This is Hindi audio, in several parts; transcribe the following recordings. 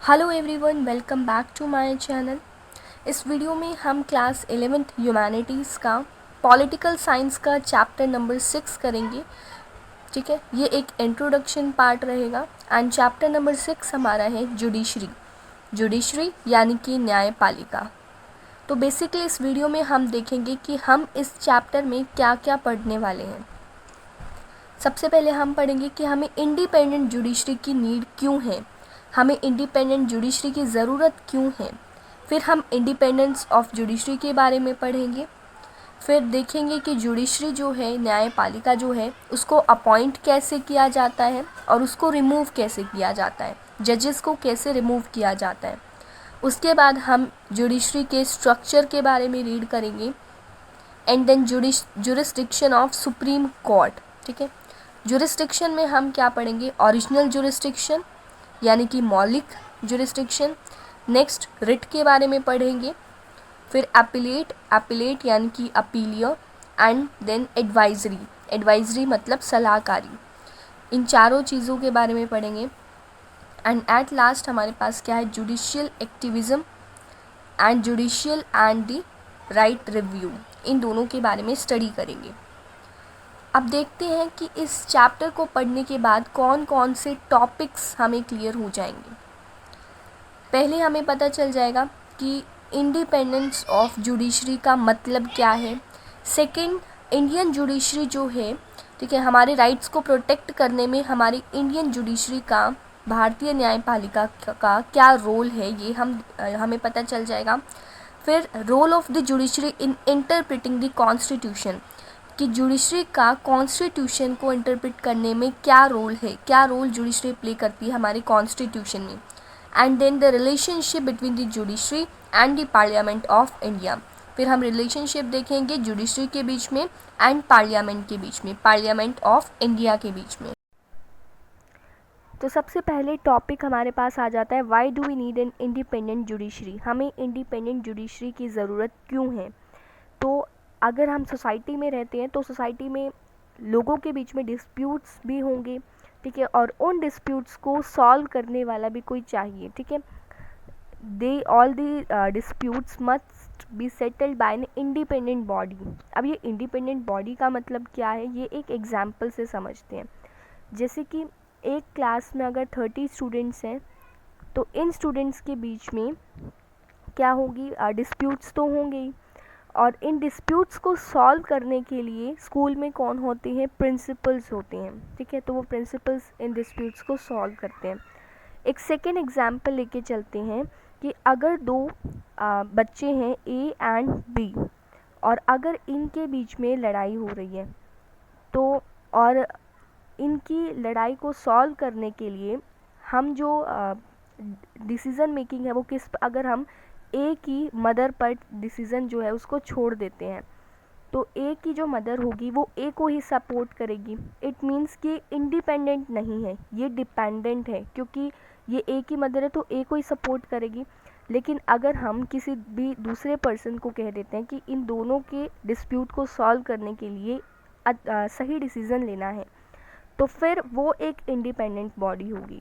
Hello everyone, welcome back to my channel. इस वीडियो में हम क्लास 11th ह्यूमैनिटीज़ का पॉलिटिकल साइंस का चैप्टर नंबर 6 करेंगे। ठीक है, ये एक इंट्रोडक्शन पार्ट रहेगा एंड चैप्टर नंबर 6 हमारा है जुडिशरी यानी कि न्यायपालिका। तो बेसिकली इस वीडियो में हम देखेंगे कि हम इस चैप्टर में क्या क्या पढ़ने वाले हैं। सबसे पहले हम पढ़ेंगे कि हमें इंडिपेंडेंट जुडिशरी की नीड क्यों है, हमें इंडिपेंडेंट जुडिशरी की ज़रूरत क्यों है। फिर हम इंडिपेंडेंस ऑफ जुडिशरी के बारे में पढ़ेंगे। फिर देखेंगे कि जुडिशरी जो है, न्यायपालिका जो है, उसको अपॉइंट कैसे किया जाता है और उसको रिमूव कैसे किया जाता है, जजेस को कैसे रिमूव किया जाता है। उसके बाद हम जुडिशरी के स्ट्रक्चर के बारे में रीड करेंगे and then jurisdiction of Supreme Court. ठीक है, जुरिस्डिक्शन में हम क्या पढ़ेंगे, ओरिजिनल जुरिस्डिक्शन यानी कि मौलिक जुरिस्डिक्शन। नेक्स्ट रिट के बारे में पढ़ेंगे। फिर अपीलेट यानी कि अपीलियर एंड देन एडवाइजरी मतलब सलाहकारी। इन चारों चीज़ों के बारे में पढ़ेंगे एंड एट लास्ट हमारे पास क्या है, judicial activism and judicial and the right review. इन दोनों के बारे में स्टडी करेंगे। अब देखते हैं कि इस चैप्टर को पढ़ने के बाद कौन कौन से टॉपिक्स हमें क्लियर हो जाएंगे। पहले हमें पता चल जाएगा कि इंडिपेंडेंस ऑफ जुडिशरी का मतलब क्या है। सेकंड, इंडियन जुडिशरी जो है, ठीक है, हमारे राइट्स को प्रोटेक्ट करने में हमारी इंडियन जुडिशरी का, भारतीय न्यायपालिका का क्या रोल है, ये हमें पता चल जाएगा। फिर role of the judiciary in interpreting the constitution, कि जुडिशरी का कॉन्स्टिट्यूशन को इंटरप्रेट करने में क्या रोल है, क्या रोल जुडिशरी प्ले करती है हमारे कॉन्स्टिट्यूशन में। And then the relationship between the judiciary and the parliament of India. फिर हम रिलेशनशिप देखेंगे जुडिशरी के बीच में एंड पार्लियामेंट के बीच में, पार्लियामेंट ऑफ इंडिया के बीच में। तो सबसे पहले टॉपिक हमारे पास आ जाता है, why do we need an independent judiciary, हमें इंडिपेंडेंट जुडिशरी की ज़रूरत क्यों है। तो अगर हम सोसाइटी में रहते हैं तो सोसाइटी में लोगों के बीच में डिस्प्यूट्स भी होंगे, ठीक है, और उन डिस्प्यूट्स को सॉल्व करने वाला भी कोई चाहिए। ठीक है, they all the disputes must be settled bye an independent body. अब ये इंडिपेंडेंट बॉडी का मतलब क्या है, ये एक एग्जाम्पल से समझते हैं। जैसे कि एक क्लास में अगर 30 स्टूडेंट्स हैं तो इन स्टूडेंट्स के बीच में क्या होगी, डिस्प्यूट्स तो होंगे ही, और इन डिस्प्यूट्स को सॉल्व करने के लिए स्कूल में कौन होते हैं, प्रिंसिपल्स होते हैं। ठीक है, तो वो प्रिंसिपल्स इन डिस्प्यूट्स को सॉल्व करते हैं। एक सेकेंड एग्जाम्पल लेके चलते हैं कि अगर दो बच्चे हैं ए एंड बी, और अगर इनके बीच में लड़ाई हो रही है तो, और इनकी लड़ाई को सॉल्व करने के लिए हम जो डिसीज़न मेकिंग है वो अगर हम ए की मदर पर डिसीज़न जो है उसको छोड़ देते हैं तो ए की जो मदर होगी वो ए को ही सपोर्ट करेगी। इट मीन्स कि इंडिपेंडेंट नहीं है, ये डिपेंडेंट है, क्योंकि ये ए की मदर है तो ए को ही सपोर्ट करेगी। लेकिन अगर हम किसी भी दूसरे पर्सन को कह देते हैं कि इन दोनों के डिस्प्यूट को सॉल्व करने के लिए सही डिसीज़न लेना है, तो फिर वो एक इंडिपेंडेंट बॉडी होगी।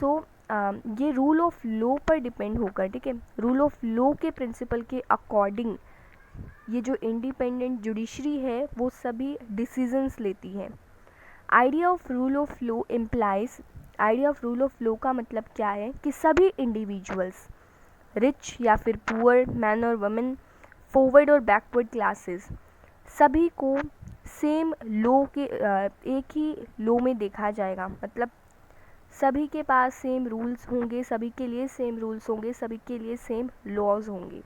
सो ये रूल ऑफ लॉ पर डिपेंड होकर, ठीक है, रूल ऑफ लॉ के प्रिंसिपल के अकॉर्डिंग ये जो इंडिपेंडेंट जुडिशरी है वो सभी डिसीजंस लेती है। Idea of rule of law implies, idea of rule of law का मतलब क्या है कि सभी इंडिविजुअल्स, रिच या फिर पुअर, मैन और वुमेन, फॉरवर्ड और बैकवर्ड क्लासेस, सभी को सेम लॉ के एक ही लॉ में देखा जाएगा। मतलब सभी के पास सेम रूल्स होंगे, सभी के लिए सेम रूल्स होंगे, सभी के लिए सेम लॉज होंगे।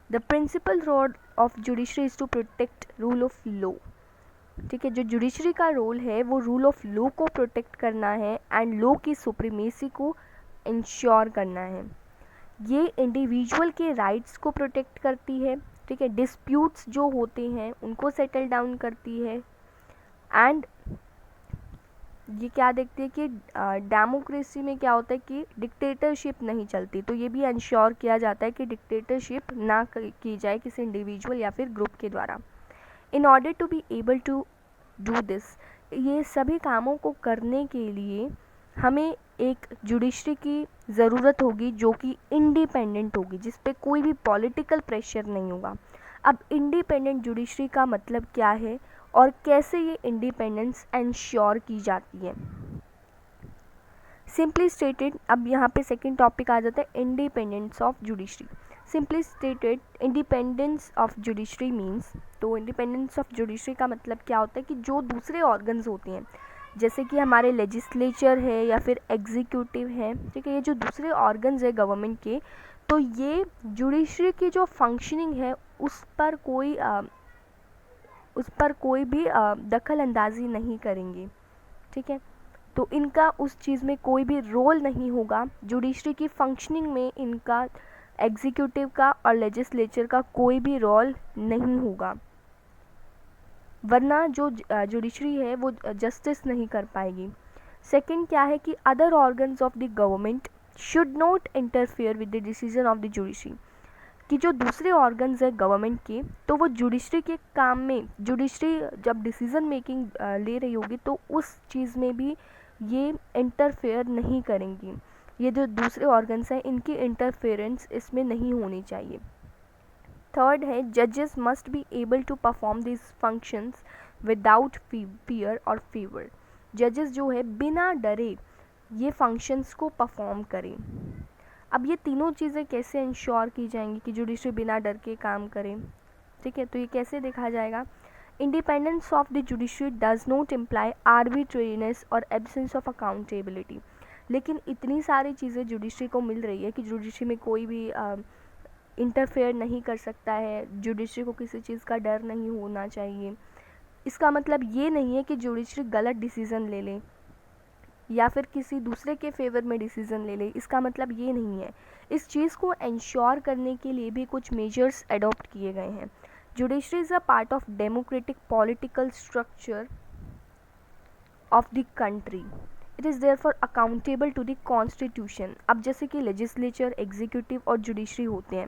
The principal role of judiciary is to protect rule of law. ठीक है, जो जुडिशरी का रोल है वो रूल ऑफ लॉ को प्रोटेक्ट करना है एंड लॉ की सुप्रीमेसी को इंश्योर करना है। ये इंडिविजुअल के राइट्स को प्रोटेक्ट करती है, ठीक है, डिस्प्यूट्स जो होते हैं उनको सेटल डाउन करती है, एंड ये क्या देखती है कि डेमोक्रेसी में क्या होता है कि डिक्टेटरशिप नहीं चलती, तो ये भी इंश्योर किया जाता है कि डिक्टेटरशिप ना की जाए किसी इंडिविजुअल या फिर ग्रुप के द्वारा। In order to be able to do this, ये सभी कामों को करने के लिए हमें एक जुडिशरी की ज़रूरत होगी जो कि इंडिपेंडेंट होगी, जिस पे कोई भी पॉलिटिकल प्रेशर नहीं होगा। अब इंडिपेंडेंट जुडिशरी का मतलब क्या है और कैसे ये इंडिपेंडेंस एंश्योर की जाती है। सिंपली स्टेटेड, अब यहाँ पे सेकंड टॉपिक आ जाता है independence of judiciary. Simply stated independence of judiciary means, तो इंडिपेंडेंस ऑफ जुडिशरी का मतलब क्या होता है कि जो दूसरे ऑर्गन्स होते हैं, जैसे कि हमारे लेजिस्लेचर है या फिर एग्जीक्यूटिव है, ठीक है, ये जो दूसरे ऑर्गन्स है गवर्नमेंट के, तो ये जुडिशरी की जो फंक्शनिंग है उस पर कोई भी दखल अंदाजी नहीं करेंगे, ठीक है। तो इनका उस चीज़ में कोई भी रोल नहीं होगा, जुडिशरी की फंक्शनिंग में इनका एग्जीक्यूटिव का और लेजिस्लेचर का कोई भी रोल नहीं होगा, वरना जो जुडिशरी है वो जस्टिस नहीं कर पाएगी। सेकंड क्या है कि other organs of the government should not interfere with the decision of the judiciary, कि जो दूसरे ऑर्गन्स है गवर्नमेंट के, तो वो जुडिशरी के काम में, जुडिशरी जब डिसीजन मेकिंग ले रही होगी तो उस चीज़ में भी ये इंटरफेयर नहीं करेंगी। ये जो दूसरे ऑर्गन्स हैं इनकी इंटरफेरेंस इसमें नहीं होनी चाहिए। थर्ड है जजेस must be able to perform this functions without fear और फेवर। जजेस जो है बिना डरे ये फंक्शंस को परफॉर्म करें। अब ये तीनों चीज़ें कैसे इंश्योर की जाएंगी कि जुडिशरी बिना डर के काम करें, ठीक है, तो ये कैसे देखा जाएगा। Independence of the judiciary does not imply arbitrariness और एब्सेंस ऑफ अकाउंटेबिलिटी। लेकिन इतनी सारी चीज़ें जुडिशरी को मिल रही है कि जुडिशरी में कोई भी इंटरफेयर नहीं कर सकता है, जुडिशरी को किसी चीज़ का डर नहीं होना चाहिए। इसका मतलब ये नहीं है कि जुडिशरी गलत डिसीज़न ले ले या फिर किसी दूसरे के फेवर में डिसीज़न ले ले, इसका मतलब ये नहीं है। इस चीज़ को इंश्योर करने के लिए भी कुछ मेजर्स अडॉप्ट किए गए हैं। Judiciary is a part of democratic political structure of the country, it is therefore accountable to the constitution. अब जैसे कि लेजिस्लेचर, एग्जीक्यूटिव और जुडिशरी होते हैं,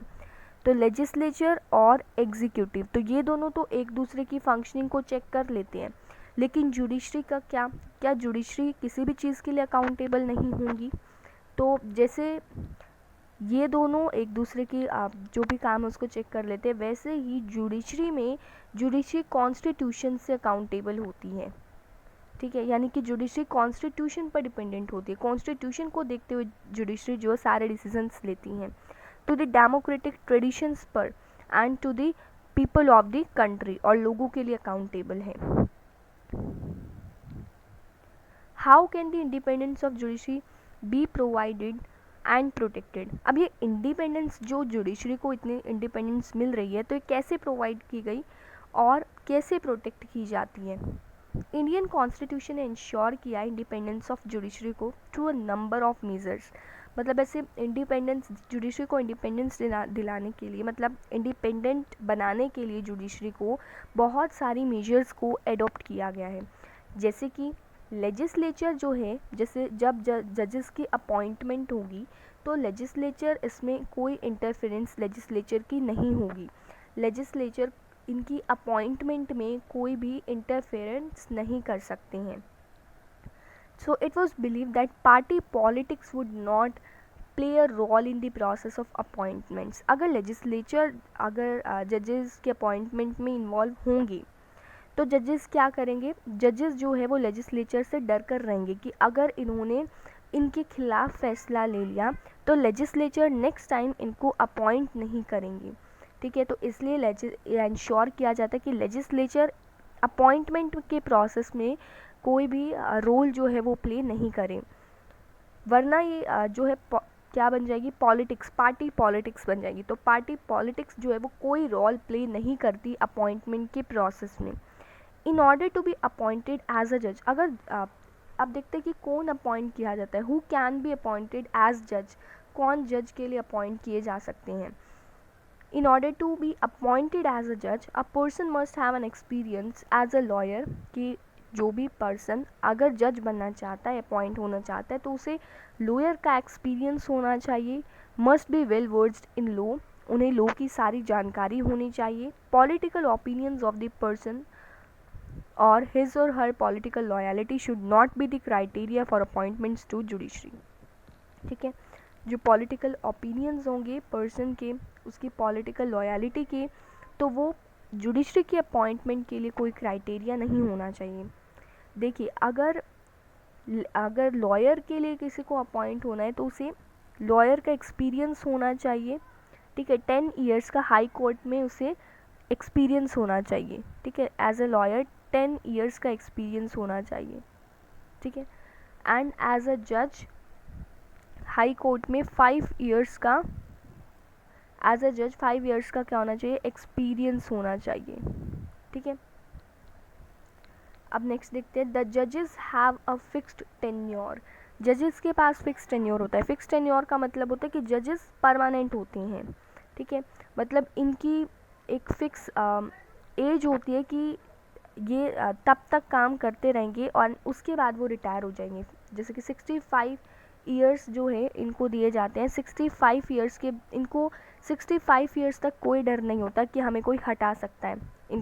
तो लेजिस्लेचर और एग्जीक्यूटिव तो ये दोनों तो एक दूसरे की फंक्शनिंग को चेक कर लेते हैं, लेकिन जुडिशरी का क्या जुडिशरी किसी भी चीज़ के लिए अकाउंटेबल नहीं होंगी। तो जैसे ये दोनों एक दूसरे की जो भी काम है उसको चेक कर लेते हैं, वैसे ही जुडिशरी कॉन्स्टिट्यूशन से अकाउंटेबल होती है, ठीक है, यानी कि जुडिशरी कॉन्स्टिट्यूशन पर डिपेंडेंट होती है। कॉन्स्टिट्यूशन को देखते हुए जुडिशरी जो सारे डिसीजंस लेती हैं, टू द डेमोक्रेटिक ट्रेडिशंस पर and to the people of the country, और लोगों के लिए अकाउंटेबल है। How can the independence of judiciary be provided and protected. अब ये इंडिपेंडेंस जो जुडिशरी को इतनी इंडिपेंडेंस मिल रही है, तो ये कैसे प्रोवाइड की गई और कैसे प्रोटेक्ट की जाती है। इंडियन कॉन्स्टिट्यूशन ने इंश्योर किया इंडिपेंडेंस ऑफ जुडिशरी को through a number of measures. मतलब ऐसे इंडिपेंडेंस, जुडिशरी को इंडिपेंडेंस दिलाने के लिए, मतलब इंडिपेंडेंट बनाने के लिए जुडिशरी को बहुत सारी मेजर्स को एडॉप्ट किया गया है। जैसे कि लेजिस्लेचर जो है, जैसे जब जजेस की अपॉइंटमेंट होगी तो लेजिस्लेचर, इसमें कोई इंटरफेरेंस लेजिस्लेचर की नहीं होगी। लेजिस्लेचर इनकी अपॉइंटमेंट में कोई भी इंटरफेरेंस नहीं कर सकते हैं। So it was believe that party politics would not play a role in the process of appointments. अगर लेजिस्लेचर जजेस के अपॉइंटमेंट में इन्वॉल्व होंगे तो जजेस क्या करेंगे, जजेस जो है वो लेजिस्लेचर से डर कर रहेंगे कि अगर इन्होंने इनके खिलाफ फैसला ले लिया तो लेजिस्लेचर नेक्स्ट टाइम इनको अपॉइंट नहीं करेंगे, ठीक है। तो इसलिए इंश्योर किया जाता है कि लेजिस्लेचर अपॉइंटमेंट के प्रोसेस में कोई भी रोल जो है वो प्ले नहीं करें, वरना ये जो है क्या बन जाएगी, पॉलिटिक्स, पार्टी पॉलिटिक्स बन जाएगी। तो पार्टी पॉलिटिक्स जो है वो कोई रोल प्ले नहीं करती अपॉइंटमेंट के प्रोसेस में। In order to be appointed as a जज, अगर अब देखते हैं कि कौन अपॉइंट किया जाता है, who can be appointed as जज, कौन जज के लिए अपॉइंट किए जा सकते हैं। In order to be appointed as a जज a person must have an experience as a lawyer, कि जो भी पर्सन अगर जज बनना चाहता है, अपॉइंट होना चाहता है, तो उसे लॉयर का एक्सपीरियंस होना चाहिए। Must be well versed in law, उन्हें लॉ की सारी जानकारी होनी चाहिए। Political opinions of the person और his or her political loyalty should not be the criteria for appointments to judiciary. ठीक है, जो पॉलिटिकल ओपिनियंस होंगे पर्सन के, उसकी पॉलिटिकल लॉयलिटी के, तो वो जुडिशरी की अपॉइंटमेंट के लिए कोई क्राइटेरिया नहीं होना चाहिए. देखिए, अगर लॉयर के लिए किसी को अपॉइंट होना है तो उसे लॉयर का एक्सपीरियंस होना चाहिए. ठीक है, 10 ईयर्स का हाई कोर्ट में उसे एक्सपीरियंस होना चाहिए. ठीक है, एज अ लॉयर 10 ईयर्स का एक्सपीरियंस होना चाहिए. ठीक है, एंड एज अ जज हाई कोर्ट में 5 ईयर्स का, एज अ जज 5 ईयर्स का क्या होना चाहिए, एक्सपीरियंस होना चाहिए. ठीक है, अब नेक्स्ट देखते हैं. द जजेस हैव अ फिक्स्ड टेन्योर. जजेस के पास फिक्स टेन्योर होता है. फिक्स टेन्योर का मतलब होता है कि जजेस परमानेंट होते हैं. ठीक है, मतलब इनकी एक फिक्स एज होती है कि ये तब तक काम करते रहेंगे और उसके बाद वो रिटायर हो जाएंगे. जैसे कि 65 ईयर्स जो है इनको दिए जाते हैं. 65 ईयर्स के इनको 65 ईयर्स तक कोई डर नहीं होता कि हमें कोई हटा सकता है.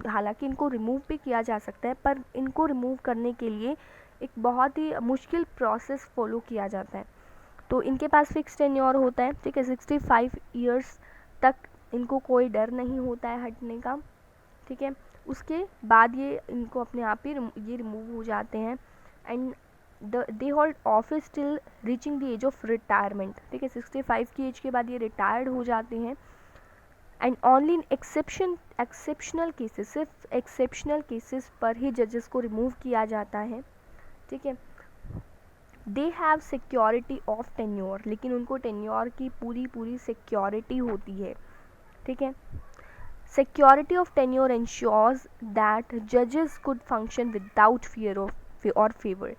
हालांकि इनको रिमूव भी किया जा सकता है, पर इनको रिमूव करने के लिए एक बहुत ही मुश्किल प्रोसेस फॉलो किया जाता है. तो इनके पास फिक्स टेन्योर होता है. ठीक है, 65 ईयर्स तक इनको कोई डर नहीं होता है हटने का. ठीक है, उसके बाद ये इनको अपने आप ही ये रिमूव हो जाते हैं. And they hold office till reaching the age of retirement. ठीक है, 65 की एज के बाद ये रिटायर्ड हो जाते हैं. And only in exceptional cases, सिर्फ एक्सेप्शनल केसेस पर ही जजेस को रिमूव किया जाता है. ठीक है, they have security of tenure, लेकिन उनको टेन्योर की पूरी सिक्योरिटी होती है. ठीक है, security of tenure ensures that जजेस could function without fear of or favour.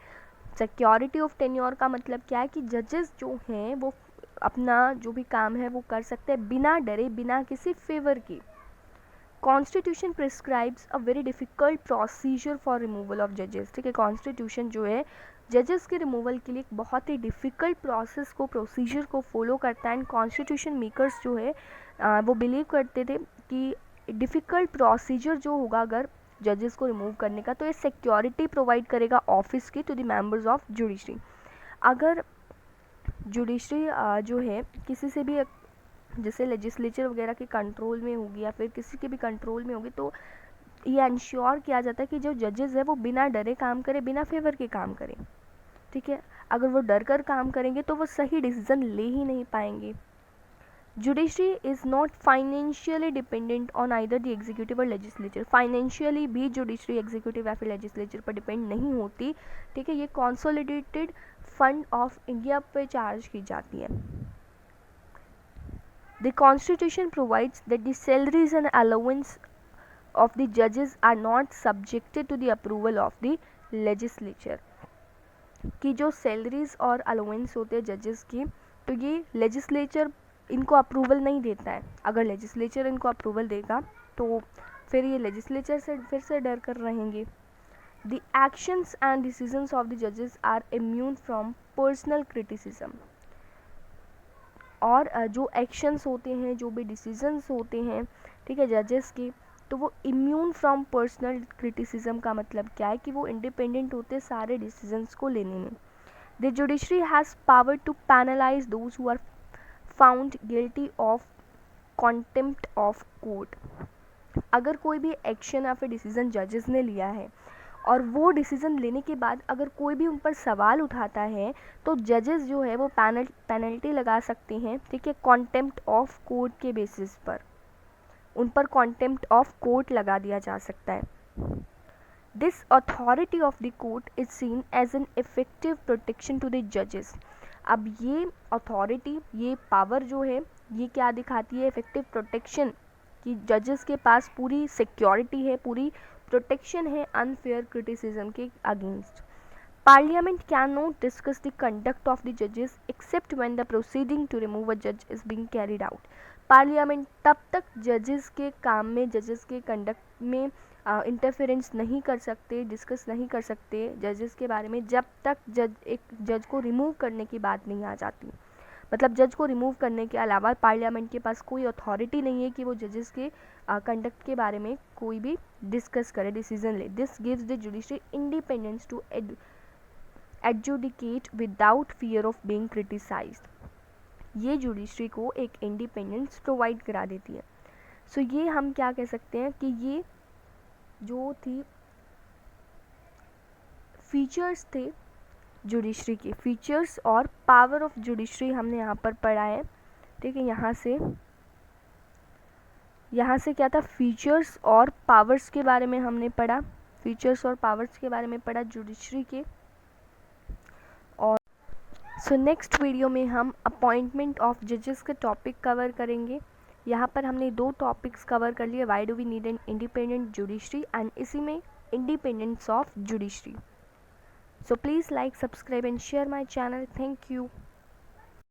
Security of tenure का मतलब क्या है कि जजेस जो हैं वो अपना जो भी काम है वो कर सकते हैं बिना डरे, बिना किसी फेवर के. Constitution prescribes a very difficult procedure for removal of जजेस. ठीक है, कॉन्स्टिट्यूशन जो है जजेस के रिमूवल के लिए एक बहुत ही डिफ़िकल्ट प्रोसेस को, प्रोसीजर को फॉलो करता है. एंड कॉन्स्टिट्यूशन मेकर्स जो है वो बिलीव करते थे कि डिफ़िकल्ट प्रोसीजर जो होगा अगर जजेस को रिमूव करने का, तो ये सिक्योरिटी प्रोवाइड करेगा ऑफिस की to the members of judiciary. अगर जुडिशरी जो है किसी से भी, जैसे लेजिस्लेचर वगैरह के कंट्रोल में होगी या फिर किसी के भी कंट्रोल में होगी, तो ये इंश्योर किया जाता है कि जो जजेस है वो बिना डरे काम करें, बिना फेवर के काम करें. ठीक है, अगर वो डर कर काम करेंगे तो वो सही डिसीजन ले ही नहीं पाएंगे. Judiciary is not financially dependent on either the executive और लेजिस्लेचर. फाइनेंशियली भी जुडिशरी एग्जीक्यूटिव या फिर लेजिस्लेचर पर डिपेंड नहीं होती. ठीक है, ये कंसोलिडेटेड फंड ऑफ इंडिया पे चार्ज की जाती है. The Constitution provides that the salaries and allowance of the judges are not subjected to the approval of the legislature. कि जो सैलरीज और अलाउंस होते हैं जजेस की, तो ये लेजिस्लेचर इनको अप्रूवल नहीं देता है. अगर लेजिस्लेचर इनको अप्रूवल देगा तो फिर ये लेजिस्लेचर से फिर से डर कर रहेंगे. The actions and decisions of the judges are immune from personal criticism. और जो एक्शंस होते हैं, जो भी डिसीजंस होते हैं, ठीक है, जजेस के, तो वो इम्यून फ्रॉम पर्सनल क्रिटिसिज्म का मतलब क्या है कि वो इंडिपेंडेंट होते हैं सारे डिसीजंस को लेने में. The judiciary has power to penalise those who are found guilty of contempt of court. अगर कोई भी एक्शन या फिर डिसीजन जजेस ने लिया है और वो डिसीज़न लेने के बाद अगर कोई भी उन पर सवाल उठाता है, तो जजेस जो है वो पेनल्टी लगा सकते हैं. ठीक है, कॉन्टेम्प्ट ऑफ कोर्ट के बेसिस पर उन पर कॉन्टेम्प्ट ऑफ कोर्ट लगा दिया जा सकता है. This authority of the court is seen as an effective protection to the जजेस. अब ये अथॉरिटी, ये पावर जो है, ये क्या दिखाती है, इफेक्टिव प्रोटेक्शन, कि जजेस के पास पूरी सिक्योरिटी है, पूरी प्रोटेक्शन है अनफेयर क्रिटिसिज्म के against. Parliament can not discuss the conduct of the जजेस except when the proceeding to remove a जज is being carried out. Parliament तब तक जजेस के काम में, जजेस के कंडक्ट में इंटरफेरेंस नहीं कर सकते, डिस्कस नहीं कर सकते जजेस के बारे में, जब तक एक जज को रिमूव करने की बात नहीं आ जाती. मतलब जज को रिमूव करने के अलावा पार्लियामेंट के पास कोई अथॉरिटी नहीं है कि वो जजेस के कंडक्ट के बारे में कोई भी डिस्कस करे, डिसीजन ले। This gives the judiciary independence to adjudicate without fear of being criticised. ये जुडिशरी को एक इंडिपेंडेंस प्रोवाइड करा देती है। सो ये हम क्या कह सकते हैं कि ये जो थी फीचर्स थे जुडिशरी के, फीचर्स और पावर ऑफ जुडिशरी हमने यहाँ पर पढ़ा है। ठीक है, यहाँ से क्या था, फीचर्स और पावर्स के बारे में हमने पढ़ा, फीचर्स और पावर्स के बारे में पढ़ा जुडिशरी के। और सो नेक्स्ट वीडियो में हम अपॉइंटमेंट ऑफ जजेस का टॉपिक कवर करेंगे। यहाँ पर हमने 2 टॉपिक्स कवर कर लिए, why do we need an independent judiciary and इसी में independence of judiciary. So please like, subscribe and share my channel. Thank you.